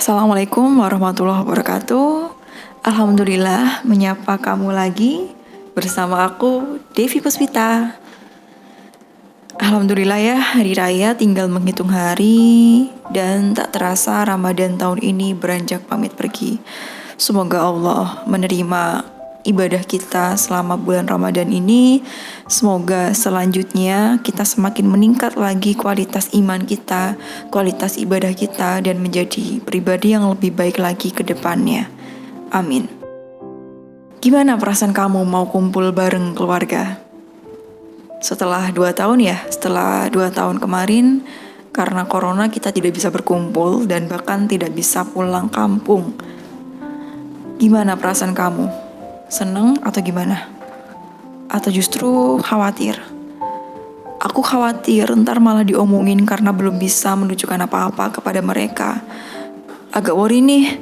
Assalamualaikum warahmatullahi wabarakatuh. Alhamdulillah menyapa kamu lagi bersama aku Devi Puspita. Alhamdulillah ya, hari raya tinggal menghitung hari dan tak terasa Ramadan tahun ini beranjak pamit pergi. Semoga Allah menerima ibadah kita selama bulan Ramadan ini. Semoga selanjutnya kita semakin meningkat lagi kualitas iman kita, kualitas ibadah kita, dan menjadi pribadi yang lebih baik lagi ke depannya. Amin. Gimana perasaan kamu mau kumpul bareng keluarga? Setelah 2 tahun ya, setelah 2 tahun kemarin, karena corona kita tidak bisa berkumpul dan bahkan tidak bisa pulang kampung. Gimana perasaan kamu? Seneng atau gimana? Atau justru khawatir? Aku khawatir ntar malah diomongin karena belum bisa menunjukkan apa-apa kepada mereka. Agak worry nih,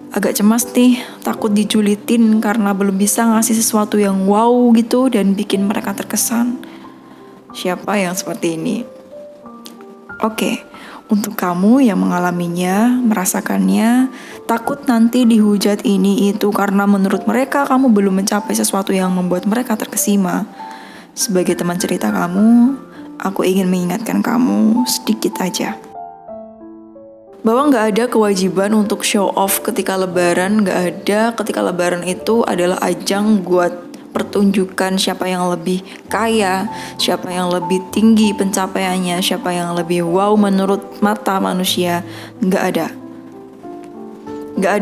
agak cemas nih, takut dijulitin karena belum bisa ngasih sesuatu yang wow gitu dan bikin mereka terkesan. Siapa yang seperti ini? Oke, untuk kamu yang mengalaminya, merasakannya, takut nanti dihujat ini itu karena menurut mereka kamu belum mencapai sesuatu yang membuat mereka terkesima. Sebagai teman cerita kamu, aku ingin mengingatkan kamu sedikit aja. Bahwa gak ada kewajiban untuk show off ketika lebaran, gak ada. Ketika lebaran itu adalah ajang buat pertunjukan siapa yang lebih kaya, siapa yang lebih tinggi pencapaiannya, siapa yang lebih wow menurut mata manusia. Gak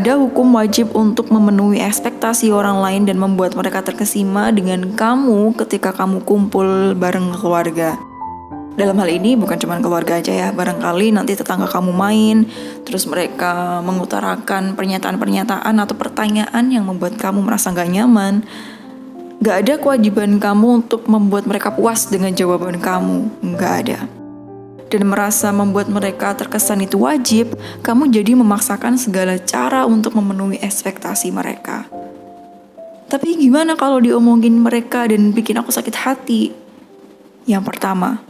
ada hukum wajib untuk memenuhi ekspektasi orang lain dan membuat mereka terkesima dengan kamu ketika kamu kumpul bareng keluarga. Dalam hal ini bukan cuma keluarga aja ya, barangkali nanti tetangga kamu main, terus mereka mengutarakan pernyataan-pernyataan atau pertanyaan yang membuat kamu merasa gak nyaman. Gak ada kewajiban kamu untuk membuat mereka puas dengan jawaban kamu, gak ada. Dan merasa membuat mereka terkesan itu wajib, kamu jadi memaksakan segala cara untuk memenuhi ekspektasi mereka. Tapi gimana kalau diomongin mereka dan bikin aku sakit hati? Yang pertama,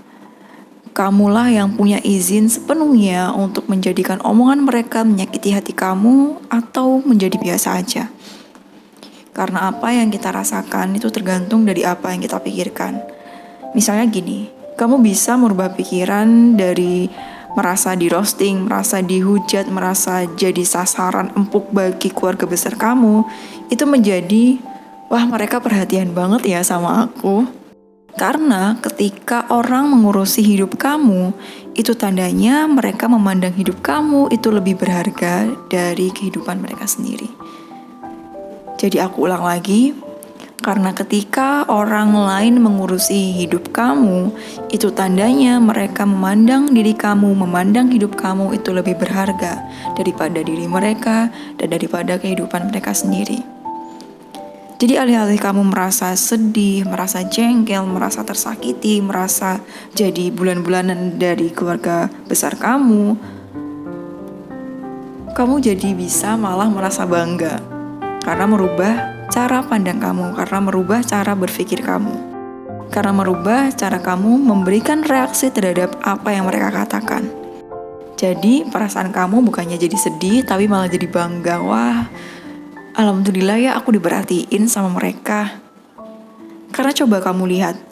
kamulah yang punya izin sepenuhnya untuk menjadikan omongan mereka menyakiti hati kamu atau menjadi biasa aja. Karena apa yang kita rasakan itu tergantung dari apa yang kita pikirkan. Misalnya gini, kamu bisa merubah pikiran dari merasa di roasting, merasa dihujat, merasa jadi sasaran empuk bagi keluarga besar kamu, itu menjadi, wah mereka perhatian banget ya sama aku. Karena ketika orang mengurusi hidup kamu, itu tandanya mereka memandang hidup kamu itu lebih berharga dari kehidupan mereka sendiri. Jadi aku ulang lagi, karena ketika orang lain mengurusi hidup kamu, itu tandanya mereka memandang diri kamu, memandang hidup kamu itu lebih berharga daripada diri mereka dan daripada kehidupan mereka sendiri. Jadi alih-alih kamu merasa sedih, merasa jengkel, merasa tersakiti, merasa jadi bulan-bulanan dari keluarga besar kamu jadi bisa malah merasa bangga. Karena merubah cara pandang kamu, karena merubah cara berpikir kamu, karena merubah cara kamu memberikan reaksi terhadap apa yang mereka katakan. Jadi perasaan kamu bukannya jadi sedih, tapi malah jadi bangga. Wah, alhamdulillah ya aku diperhatiin sama mereka. Karena coba kamu lihat,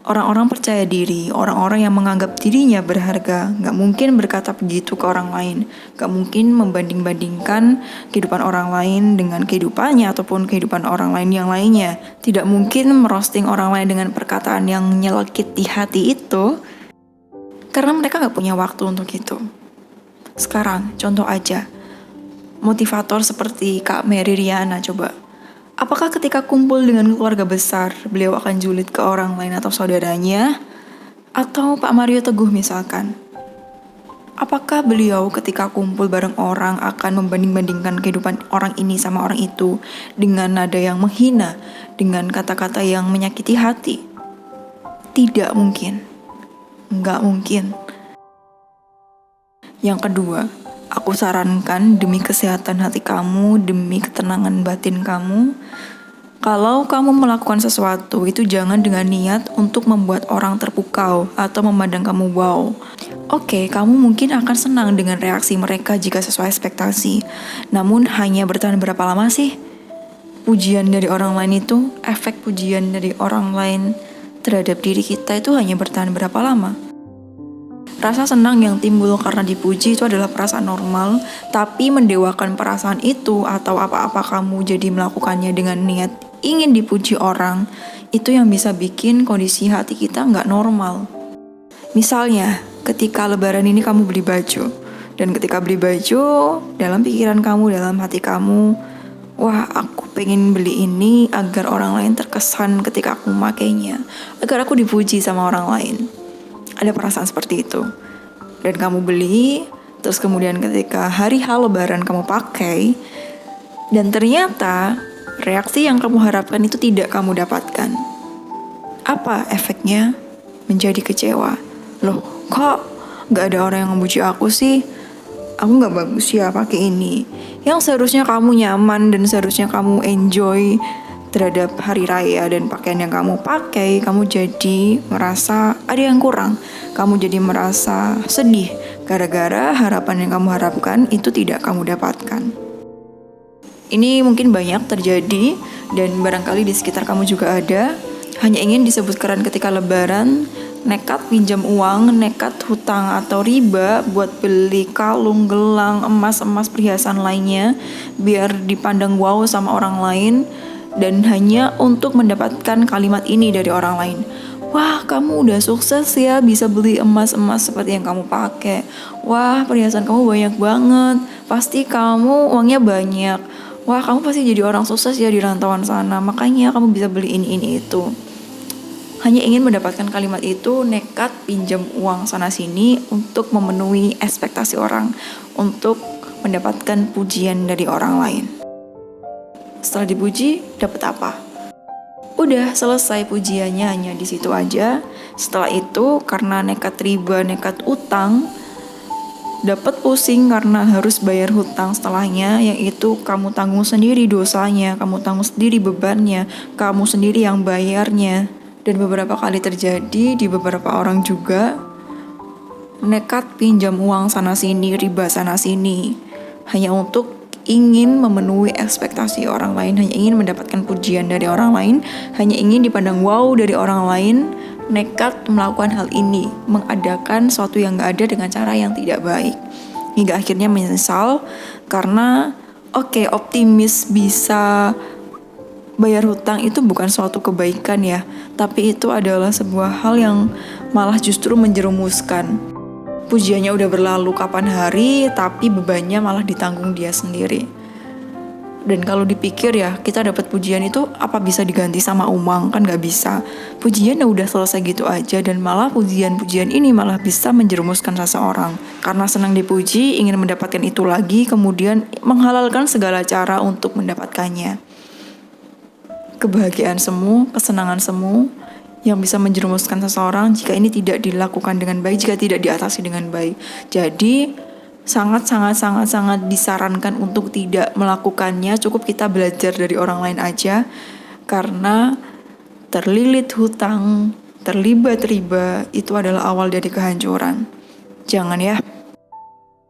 orang-orang percaya diri, orang-orang yang menganggap dirinya berharga, gak mungkin berkata begitu ke orang lain. Gak mungkin membanding-bandingkan kehidupan orang lain dengan kehidupannya ataupun kehidupan orang lain yang lainnya. Tidak mungkin merosting orang lain dengan perkataan yang nyelekit di hati itu, karena mereka gak punya waktu untuk itu. Sekarang, contoh aja, motivator seperti Kak Mary Riana coba. Apakah ketika kumpul dengan keluarga besar, beliau akan julid ke orang lain atau saudaranya? Atau Pak Mario Teguh misalkan? Apakah beliau ketika kumpul bareng orang akan membanding-bandingkan kehidupan orang ini sama orang itu dengan nada yang menghina, dengan kata-kata yang menyakiti hati? Tidak mungkin. Nggak mungkin. Yang kedua, aku sarankan demi kesehatan hati kamu, demi ketenangan batin kamu, kalau kamu melakukan sesuatu itu jangan dengan niat untuk membuat orang terpukau atau memandang kamu wow. Oke, kamu mungkin akan senang dengan reaksi mereka jika sesuai ekspektasi. Namun hanya bertahan berapa lama sih? Pujian dari orang lain itu, efek pujian dari orang lain terhadap diri kita itu hanya bertahan berapa lama? Rasa senang yang timbul karena dipuji itu adalah perasaan normal, tapi mendewakan perasaan itu atau apa-apa kamu jadi melakukannya dengan niat ingin dipuji orang, itu yang bisa bikin kondisi hati kita nggak normal. Misalnya, ketika lebaran ini kamu beli baju, dan ketika beli baju, dalam pikiran kamu, dalam hati kamu, wah aku pengen beli ini agar orang lain terkesan ketika aku memakainya, agar aku dipuji sama orang lain. Ada perasaan seperti itu. Dan kamu beli, terus kemudian ketika hari H lebaran kamu pakai, dan ternyata reaksi yang kamu harapkan itu tidak kamu dapatkan. Apa efeknya? Menjadi kecewa. Loh, kok gak ada orang yang memuji aku sih? Aku gak bagus ya pakai ini. Yang seharusnya kamu nyaman dan seharusnya kamu enjoy terhadap hari raya dan pakaian yang kamu pakai, kamu jadi merasa ada yang kurang. Kamu jadi merasa sedih gara-gara harapan yang kamu harapkan itu tidak kamu dapatkan. Ini mungkin banyak terjadi dan barangkali di sekitar kamu juga ada. Hanya ingin disebut keren ketika lebaran, nekat pinjam uang, nekat hutang atau riba buat beli kalung, gelang, emas perhiasan lainnya biar dipandang wow sama orang lain. Dan hanya untuk mendapatkan kalimat ini dari orang lain. Wah, kamu udah sukses ya bisa beli emas seperti yang kamu pakai. Wah, perhiasan kamu banyak banget. Pasti kamu uangnya banyak. Wah, kamu pasti jadi orang sukses ya di rantauan sana. Makanya kamu bisa beli ini itu. Hanya ingin mendapatkan kalimat itu, nekat pinjam uang sana sini untuk memenuhi ekspektasi orang, untuk mendapatkan pujian dari orang lain. Setelah dipuji, dapat apa? Udah selesai pujiannya, hanya di situ aja. Setelah itu, karena nekat riba, nekat utang, dapat pusing karena harus bayar hutang setelahnya, yaitu kamu tanggung sendiri dosanya, kamu tanggung sendiri bebannya, kamu sendiri yang bayarnya. Dan beberapa kali terjadi di beberapa orang juga, nekat pinjam uang sana sini, riba sana sini, hanya untuk ingin memenuhi ekspektasi orang lain, hanya ingin mendapatkan pujian dari orang lain, hanya ingin dipandang wow dari orang lain, nekat melakukan hal ini, mengadakan sesuatu yang gak ada dengan cara yang tidak baik, hingga akhirnya menyesal karena optimis bisa bayar hutang itu bukan suatu kebaikan ya, tapi itu adalah sebuah hal yang malah justru menjerumuskan. Pujiannya udah berlalu kapan hari, tapi bebannya malah ditanggung dia sendiri. Dan kalau dipikir ya, kita dapat pujian itu apa bisa diganti sama uang? Kan gak bisa. Pujiannya udah selesai gitu aja, dan malah pujian-pujian ini malah bisa menjerumuskan seseorang. Karena senang dipuji, ingin mendapatkan itu lagi, kemudian menghalalkan segala cara untuk mendapatkannya. Kebahagiaan semu, kesenangan semu, yang bisa menjerumuskan seseorang jika ini tidak dilakukan dengan baik, jika tidak diatasi dengan baik. Jadi sangat disarankan untuk tidak melakukannya. Cukup kita belajar dari orang lain aja, karena terlilit hutang, terlibat riba itu adalah awal dari kehancuran. Jangan ya.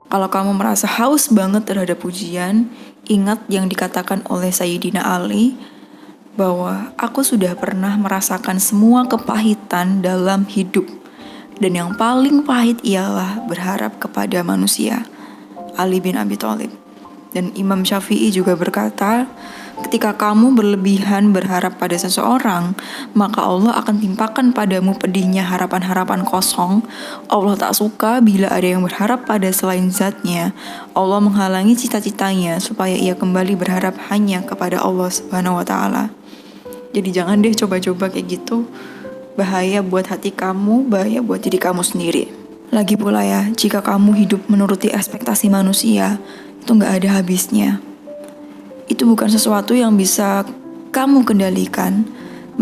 Kalau kamu merasa haus banget terhadap pujian, ingat yang dikatakan oleh Sayyidina Ali, bahwa aku sudah pernah merasakan semua kepahitan dalam hidup, dan yang paling pahit ialah berharap kepada manusia. Ali bin Abi Thalib. Dan Imam Syafi'i juga berkata, ketika kamu berlebihan berharap pada seseorang, maka Allah akan timpakan padamu pedihnya harapan-harapan kosong. Allah tak suka bila ada yang berharap pada selain zatnya. Allah menghalangi cita-citanya supaya ia kembali berharap hanya kepada Allah Subhanahu wa Ta'ala. Jadi jangan deh coba-coba kayak gitu. Bahaya buat hati kamu, bahaya buat diri kamu sendiri. Lagi pula ya, jika kamu hidup menuruti ekspektasi manusia, itu gak ada habisnya. Itu bukan sesuatu yang bisa kamu kendalikan.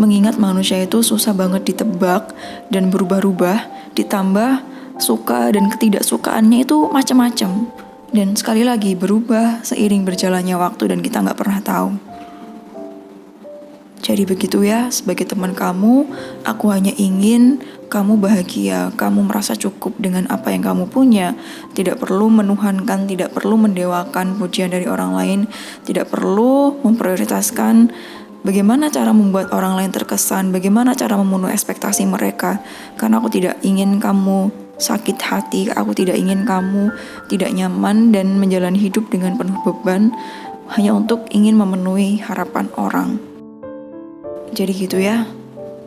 Mengingat manusia itu susah banget ditebak dan berubah-ubah. Ditambah suka dan ketidaksukaannya itu macam-macam. Dan sekali lagi berubah seiring berjalannya waktu dan kita gak pernah tahu. Jadi begitu ya, sebagai teman kamu, aku hanya ingin kamu bahagia, kamu merasa cukup dengan apa yang kamu punya. Tidak perlu menuhankan, tidak perlu mendewakan pujian dari orang lain, tidak perlu memprioritaskan bagaimana cara membuat orang lain terkesan, bagaimana cara memenuhi ekspektasi mereka. Karena aku tidak ingin kamu sakit hati, aku tidak ingin kamu tidak nyaman dan menjalani hidup dengan penuh beban hanya untuk ingin memenuhi harapan orang. Jadi gitu ya.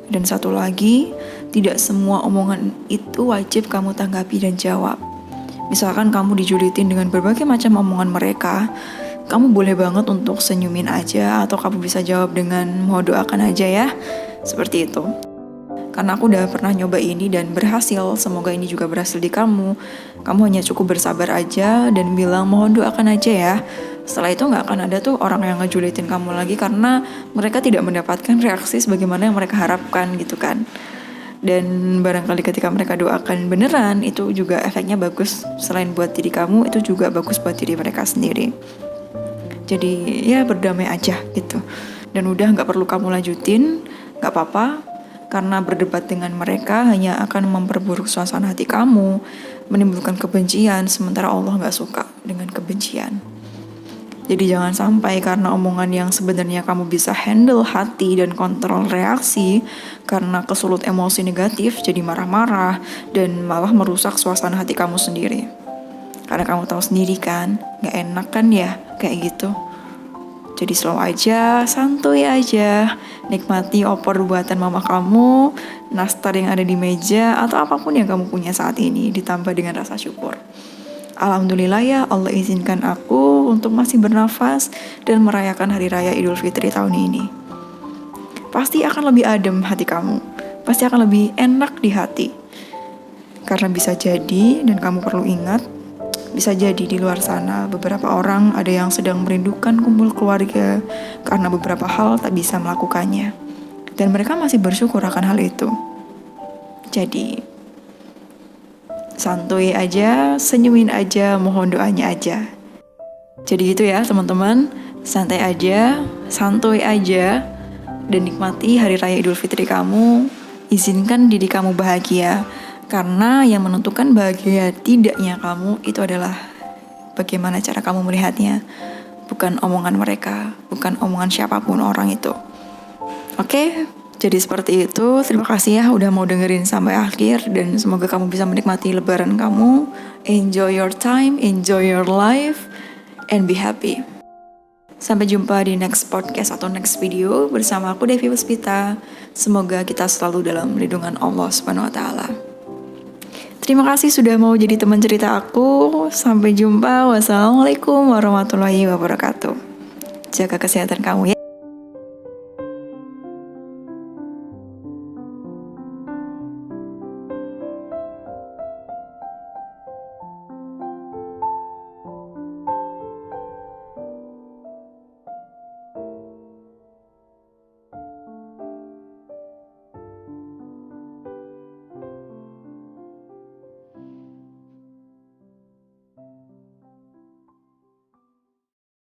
Dan satu lagi, tidak semua omongan itu wajib kamu tanggapi dan jawab. Misalkan kamu dijulitin dengan berbagai macam omongan mereka, kamu boleh banget untuk senyumin aja, atau kamu bisa jawab dengan mau doakan aja ya. Seperti itu. Karena aku udah pernah nyoba ini dan berhasil, semoga ini juga berhasil di kamu. Kamu hanya cukup bersabar aja dan bilang mohon doakan aja ya. Setelah itu gak akan ada tuh orang yang ngejulitin kamu lagi karena mereka tidak mendapatkan reaksi sebagaimana yang mereka harapkan gitu kan. Dan barangkali ketika mereka doakan beneran, itu juga efeknya bagus. Selain buat diri kamu, itu juga bagus buat diri mereka sendiri. Jadi ya berdamai aja gitu. Dan udah gak perlu kamu lanjutin, gak apa-apa. Karena berdebat dengan mereka hanya akan memperburuk suasana hati kamu, menimbulkan kebencian, sementara Allah gak suka dengan kebencian. Jadi jangan sampai karena omongan yang sebenarnya kamu bisa handle hati dan kontrol reaksi, karena kesulut emosi negatif jadi marah-marah dan malah merusak suasana hati kamu sendiri. Karena kamu tahu sendiri kan, gak enak kan ya kayak gitu. Jadi slow aja, santuy aja, nikmati opor buatan mama kamu, nastar yang ada di meja, atau apapun yang kamu punya saat ini, ditambah dengan rasa syukur. Alhamdulillah ya, Allah izinkan aku untuk masih bernafas dan merayakan Hari Raya Idul Fitri tahun ini. Pasti akan lebih adem hati kamu, pasti akan lebih enak di hati. Karena bisa jadi, dan kamu perlu ingat, bisa jadi di luar sana beberapa orang ada yang sedang merindukan kumpul keluarga karena beberapa hal tak bisa melakukannya. Dan mereka masih bersyukur akan hal itu. Jadi santuy aja, senyumin aja, mohon doanya aja. Jadi gitu ya teman-teman, santai aja, santuy aja, dan nikmati Hari Raya Idul Fitri kamu. Izinkan diri kamu bahagia, karena yang menentukan bahagia tidaknya kamu itu adalah bagaimana cara kamu melihatnya, bukan omongan mereka, bukan omongan siapapun orang itu. Oke? Jadi seperti itu, terima kasih ya udah mau dengerin sampai akhir dan semoga kamu bisa menikmati lebaran kamu. Enjoy your time, enjoy your life, and be happy. Sampai jumpa di next podcast atau next video bersama aku Devi Puspita. Semoga kita selalu dalam lindungan Allah Subhanahu wa Ta'ala. Terima kasih sudah mau jadi teman cerita aku. Sampai jumpa. Wassalamualaikum warahmatullahi wabarakatuh. Jaga kesehatan kamu ya.